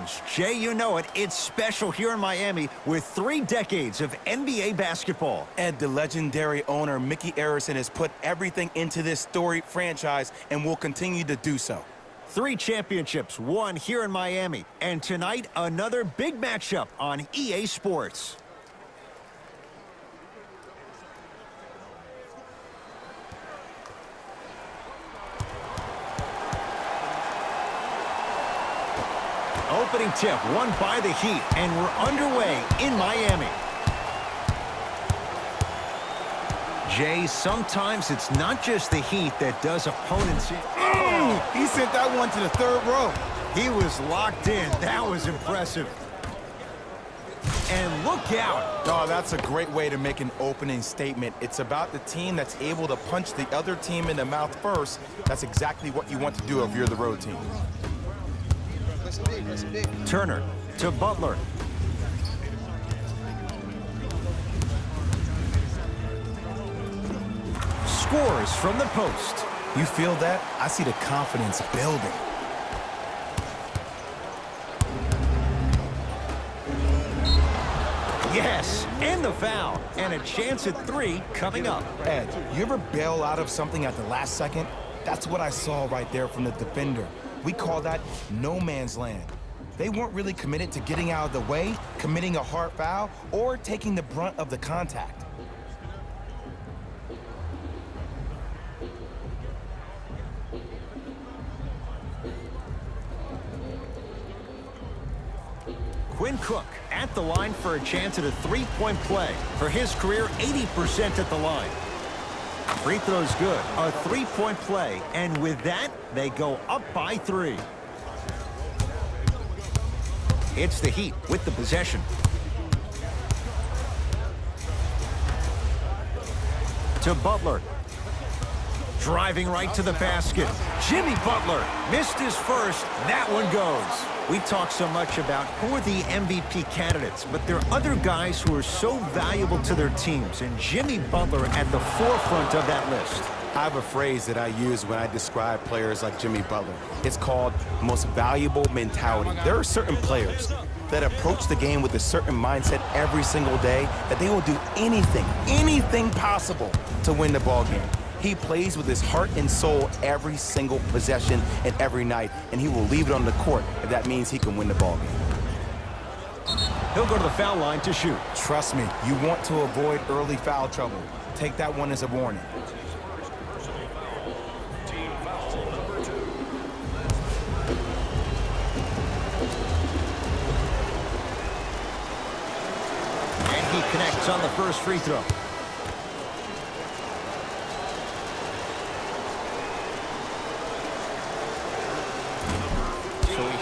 Jones. Jay, you know it. It's special here in Miami with 3 decades of NBA basketball. Ed, the legendary owner, Mickey Arison, has put everything into this storied franchise and will continue to do so. 3 championships won here in Miami. And tonight, another big matchup on EA Sports. Opening tip won by the Heat, and we're underway in Miami. Jay, sometimes it's not just the Heat that does opponents in. Oh, he sent that one to the 3rd row. He was locked in. That was impressive. And look out. Oh, that's a great way to make an opening statement. It's about the team that's able to punch the other team in the mouth first. That's exactly what you want to do if you're the road team. Turner to Butler. Scores from the post. You feel that? I see the confidence building. Yes, and the foul. And a chance at 3 coming up. Ed, you ever bail out of something at the last second? That's what I saw right there from the defender. We call that no man's land. They weren't really committed to getting out of the way, committing a hard foul, or taking the brunt of the contact. Quinn Cook at the line for a chance at a 3-point play. For his career, 80% at the line. Free throw's good. A 3-point play. And with that, they go up by 3. It's the Heat with the possession. To Butler. Driving right to the basket. Jimmy Butler missed his first. That one goes. We talk so much about who are the MVP candidates, but there are other guys who are so valuable to their teams, and Jimmy Butler at the forefront of that list. I have a phrase that I use when I describe players like Jimmy Butler. It's called most valuable mentality. There are certain players that approach the game with a certain mindset every single day that they will do anything possible to win the ball game. He plays with his heart and soul every single possession and every night, and he will leave it on the court if that means he can win the ball game. He'll go to the foul line to shoot. Trust me, you want to avoid early foul trouble. Take that one as a warning. And he connects on the first free throw.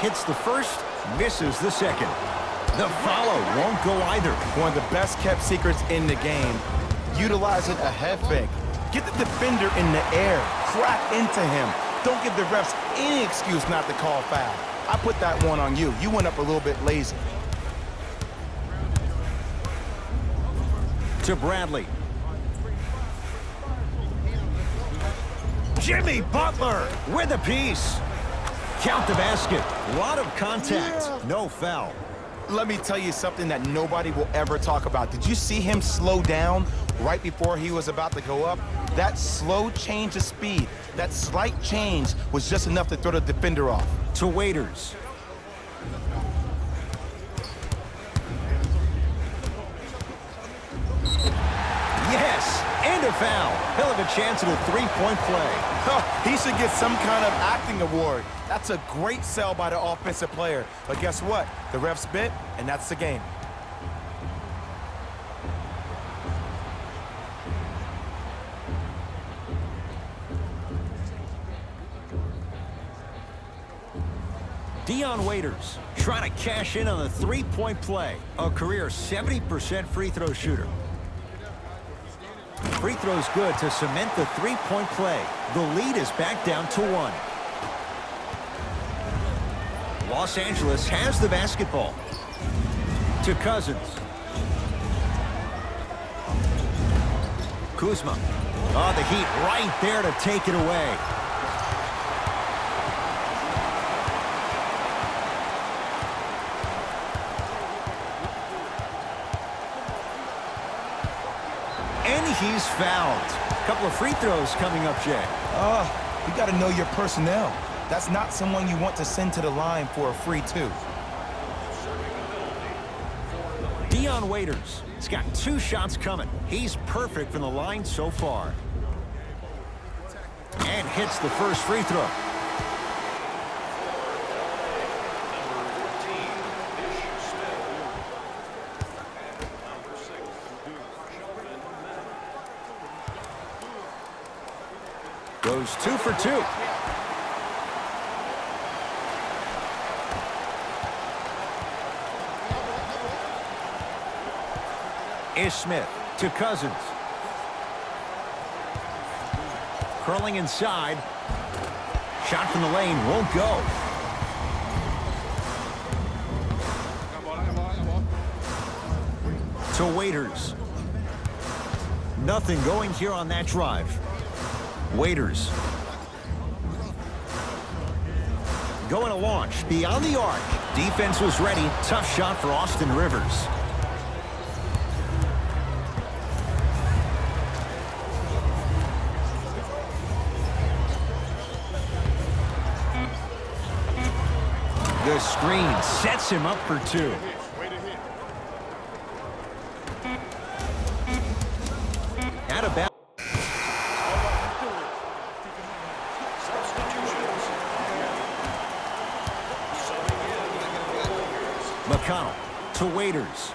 Hits the first, misses the second. The follow won't go either. One of the best kept secrets in the game, utilizing a head fake. Get the defender in the air, crack into him. Don't give the refs any excuse not to call foul. I put that one on you. You went up a little bit lazy. To Bradley. Jimmy Butler with a piece. Count the basket. A lot of contact. No foul. Let me tell you something that nobody will ever talk about. Did you see him slow down right before he was about to go up? That slow change of speed, that slight change was just enough to throw the defender off. To Waiters. Yes, and a foul. He'll have a chance at a 3-point play. He should get some kind of acting award. That's a great sell by the offensive player. But guess what? The refs bit, and that's the game. Dion Waiters trying to cash in on the 3-point play. A career 70% free throw shooter. Free throw's good to cement the 3-point play. The lead is back down to 1. Los Angeles has the basketball. To Cousins. Kuzma. Oh, the Heat right there to take it away. And he's fouled. A couple of free throws coming up, Jay. You got to know your personnel. That's not someone you want to send to the line for a free two. Dion Waiters. He's got 2 shots coming. He's perfect from the line so far. And hits the first free throw. Goes 2 for 2. Ish Smith to Cousins. Curling inside. Shot from the lane won't go. To Waiters. Nothing going here on that drive. Waiters. Going to launch beyond the arc. Defense was ready. Tough shot for Austin Rivers. The screen sets him up for 2. Out of bounds. McConnell to Waiters.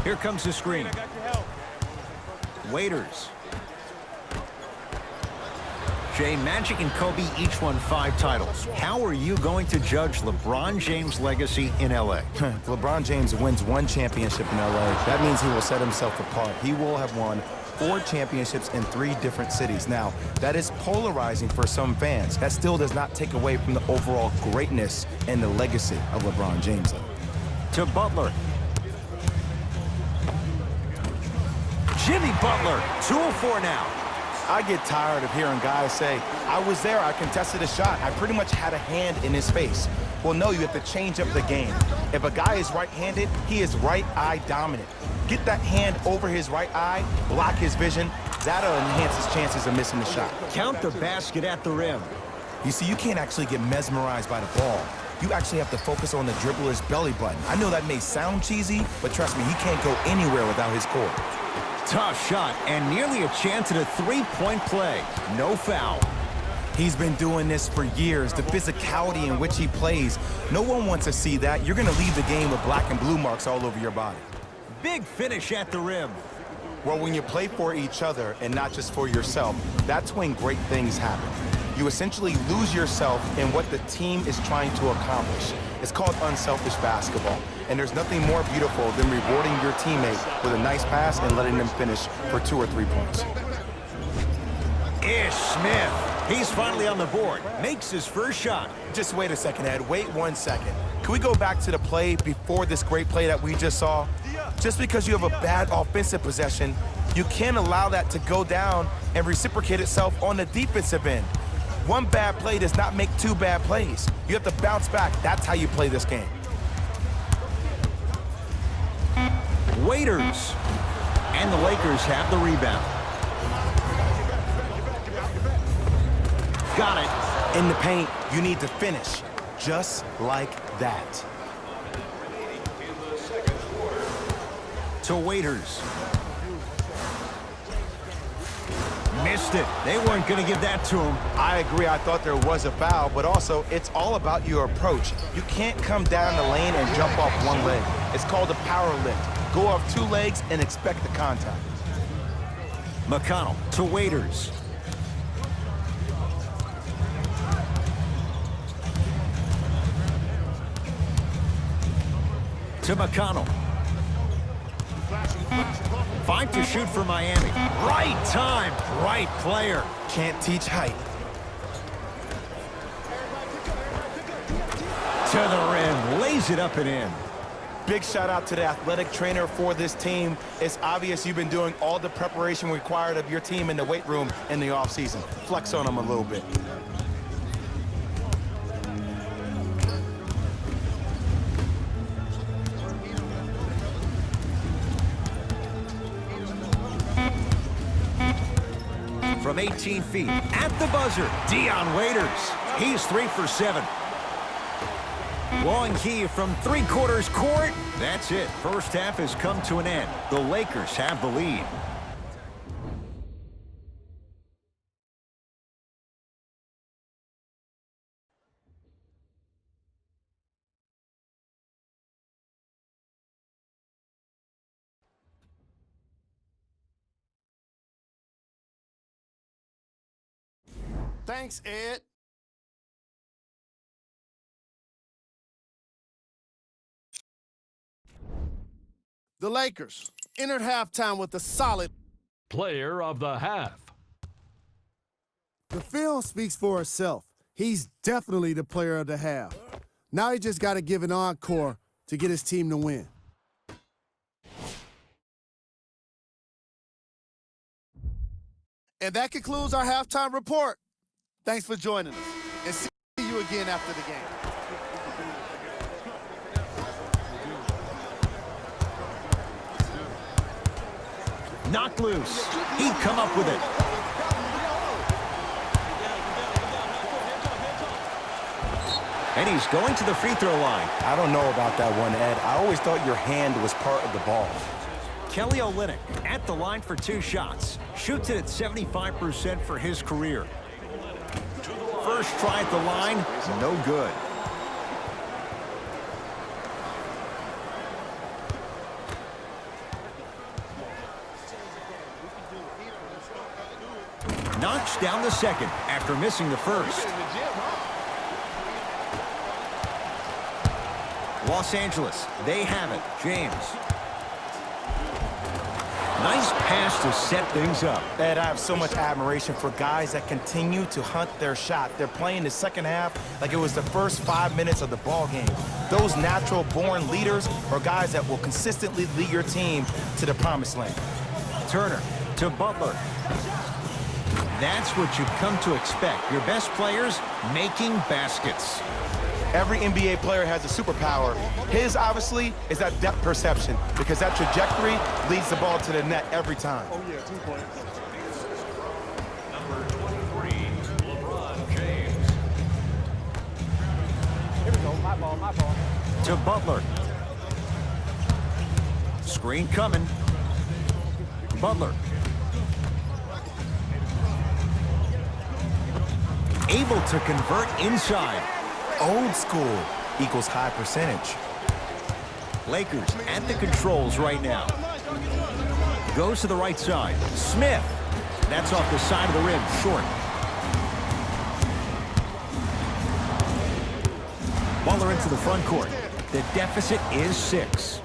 Here comes the screen. Waiters. Jay, Magic and Kobe each won 5 titles. How are you going to judge LeBron James' legacy in L.A.? If LeBron James wins 1 championship in L.A., that means he will set himself apart. He will have won 4 championships in 3 different cities. Now, that is polarizing for some fans. That still does not take away from the overall greatness and the legacy of LeBron James. To Butler. Jimmy Butler, 2 of 4 now. I get tired of hearing guys say, I was there, I contested a shot, I pretty much had a hand in his face. Well, no, you have to change up the game. If a guy is right-handed, he is right eye dominant. Get that hand over his right eye, block his vision. That'll enhance his chances of missing the shot. Count the basket at the rim. You see, you can't actually get mesmerized by the ball. You actually have to focus on the dribbler's belly button. I know that may sound cheesy, but trust me, he can't go anywhere without his core. Tough shot and nearly a chance at a 3-point play. No foul. He's been doing this for years. The physicality in which he plays, no one wants to see that. You're going to leave the game with black and blue marks all over your body. Big finish at the rim. Well, when you play for each other and not just for yourself, that's when great things happen. You essentially lose yourself in what the team is trying to accomplish. It's called unselfish basketball. And there's nothing more beautiful than rewarding your teammate with a nice pass and letting them finish for 2 or 3 points. Ish Smith. He's finally on the board. Makes his first shot. Just wait a second, Ed. Wait 1 second. Can we go back to the play before this great play that we just saw? Just because you have a bad offensive possession, you can't allow that to go down and reciprocate itself on the defensive end. 1 bad play does not make 2 bad plays. You have to bounce back. That's how you play this game. Waiters. And the Lakers have the rebound. Got it. In the paint, you need to finish. Just like that. To Waiters. Missed it. They weren't going to give that to him. I agree. I thought there was a foul, but also it's all about your approach. You can't come down the lane and jump off 1 leg. It's called a power lift. Go off 2 legs and expect the contact. McConnell to Waiters. To McConnell. 5 to shoot for Miami. Right time, right player. Can't teach height. To the rim, lays it up and in. Big shout out to the athletic trainer for this team. It's obvious you've been doing all the preparation required of your team in the weight room in the offseason. Flex on them a little bit. from 18 feet. At the buzzer, Dion Waiters. He's 3 for 7. Long key from three-quarters court. That's it. First half has come to an end. The Lakers have the lead. Thanks, Ed. The Lakers entered halftime with a solid. Player of the half. The film speaks for itself. He's definitely the player of the half. Now he just got to give an encore to get his team to win. And that concludes our halftime report. Thanks for joining us, and see you again after the game. Knocked loose. He'd come up with it. And he's going to the free throw line. I don't know about that one, Ed. I always thought your hand was part of the ball. Kelly Olynyk at the line for 2 shots. Shoots it at 75% for his career. First try at the line, no good. Knocks down the second after missing the first. Los Angeles, they have it. James. Nice pass to set things up. Ed, I have so much admiration for guys that continue to hunt their shot. They're playing the second half like it was the first 5 minutes of the ball game. Those natural-born leaders are guys that will consistently lead your team to the promised land. Turner to Butler. That's what you've come to expect. Your best players making baskets. Every NBA player has a superpower. His, obviously, is that depth perception, because that trajectory leads the ball to the net every time. Oh, yeah, 2 points. Number 23, LeBron James. Here we go, my ball. To Butler. Screen coming. Butler. Able to convert inside. Old school equals high percentage. Lakers at the controls right now. Goes to the right side. Smith. That's off the side of the rim. Short. Butler into the front court. The deficit is 6.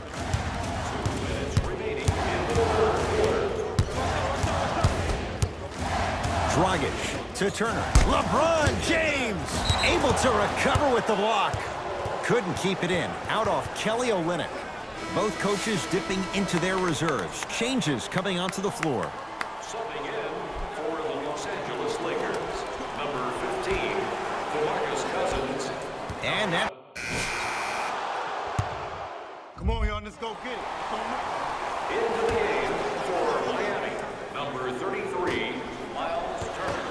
Dragic to Turner. LeBron James able to recover with the block. Couldn't keep it in. Out off Kelly Olynyk. Both coaches dipping into their reserves. Changes coming onto the floor. Subbing in for the Los Angeles Lakers, number 15, DeMarcus Cousins. And that. Come on, y'all, let's go get it. Into the game for Miami, number 33, Miles Turner.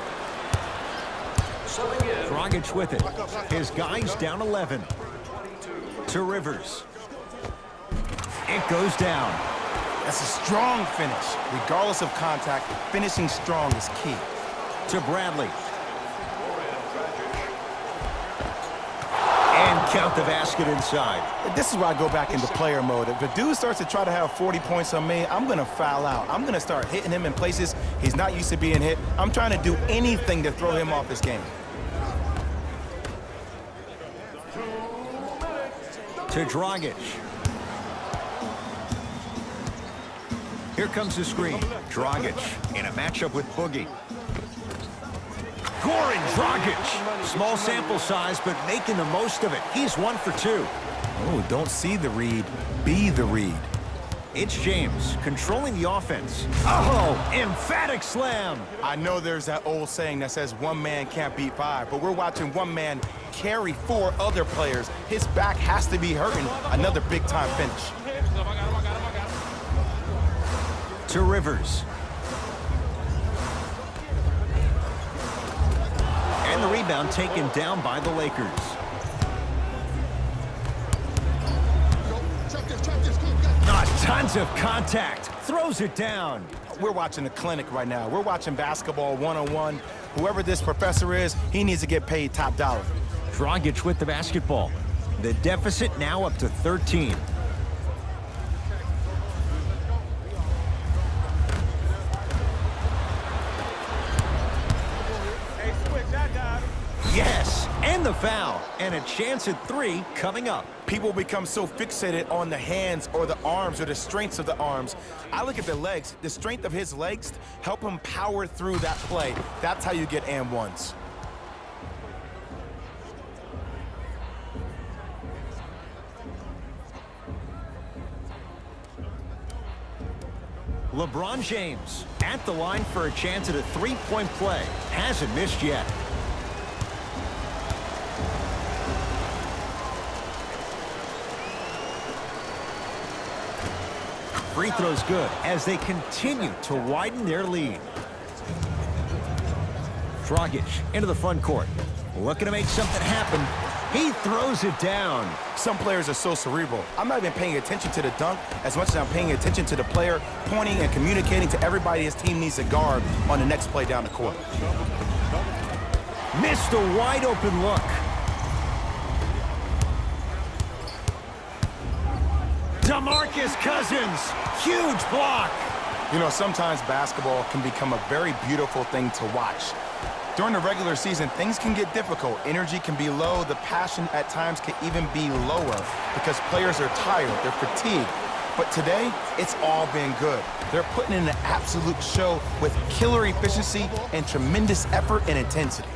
Subbing in. Dragic with it. His guys down 11. To Rivers. It goes down. That's a strong finish. Regardless of contact, finishing strong is key. To Bradley. And count the basket inside. This is where I go back into player mode. If a dude starts to try to have 40 points on me, I'm going to foul out. I'm going to start hitting him in places he's not used to being hit. I'm trying to do anything to throw him off his game. To Dragic. Here comes the screen. Dragic in a matchup with Boogie. Goran Dragic. Small sample size, but making the most of it. He's 1 for 2. Oh, don't see the read, be the read. It's James controlling the offense. Oh, emphatic slam. I know there's that old saying that says one man can't beat 5, but we're watching one man carry 4 other players. His back has to be hurting. Another big-time finish. To Rivers. And the rebound taken down by the Lakers. Tons of contact. Throws it down. We're watching a clinic right now. We're watching basketball one-on-one. Whoever this professor is, he needs to get paid top dollar. Dragic with the basketball. The deficit now up to 13. Yes, and the foul. And a chance at 3 coming up. People become so fixated on the hands or the arms or the strengths of the arms. I look at the legs. The strength of his legs help him power through that play. That's how you get and ones. LeBron James at the line for a chance at a three-point play. Hasn't missed yet. Free throw's good as they continue to widen their lead. Dragic into the front court. Looking to make something happen. He throws it down. Some players are so cerebral. I'm not even paying attention to the dunk as much as I'm paying attention to the player, pointing and communicating to everybody his team needs to guard on the next play down the court. Missed a wide open look. DeMarcus Cousins, huge block. You know, sometimes basketball can become a very beautiful thing to watch. During the regular season, things can get difficult. Energy can be low. The passion at times can even be lower because players are tired, they're fatigued. But today, it's all been good. They're putting in an absolute show with killer efficiency and tremendous effort and intensity.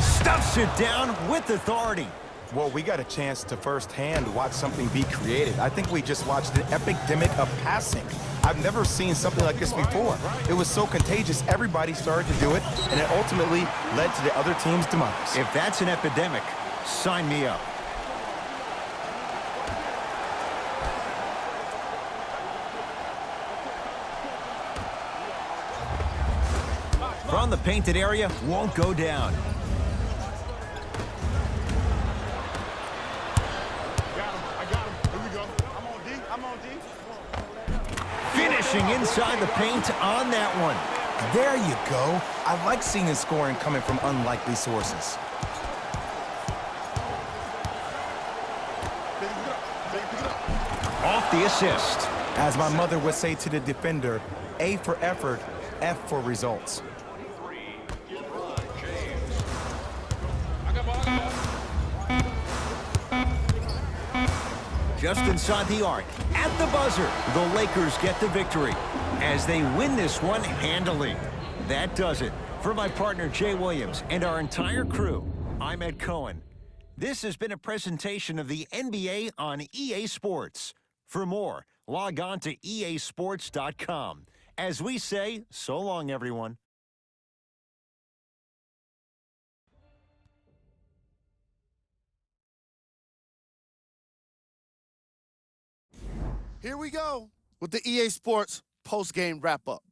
Stuffs it down with authority. Well, we got a chance to firsthand watch something be created. I think we just watched an epidemic of passing. I've never seen something like this before. It was so contagious, everybody started to do it, and it ultimately led to the other team's demise. If that's an epidemic, sign me up. From the painted area, won't go down. Finishing inside the paint on that one. There you go. I like seeing his scoring coming from unlikely sources. Off the assist. As my mother would say to the defender, A for effort, F for results. Just inside the arc, at the buzzer, the Lakers get the victory as they win this one handily. That does it. For my partner, Jay Williams, and our entire crew, I'm Ed Cohen. This has been a presentation of the NBA on EA Sports. For more, log on to easports.com. As we say, so long, everyone. Here we go with the EA Sports post-game wrap-up.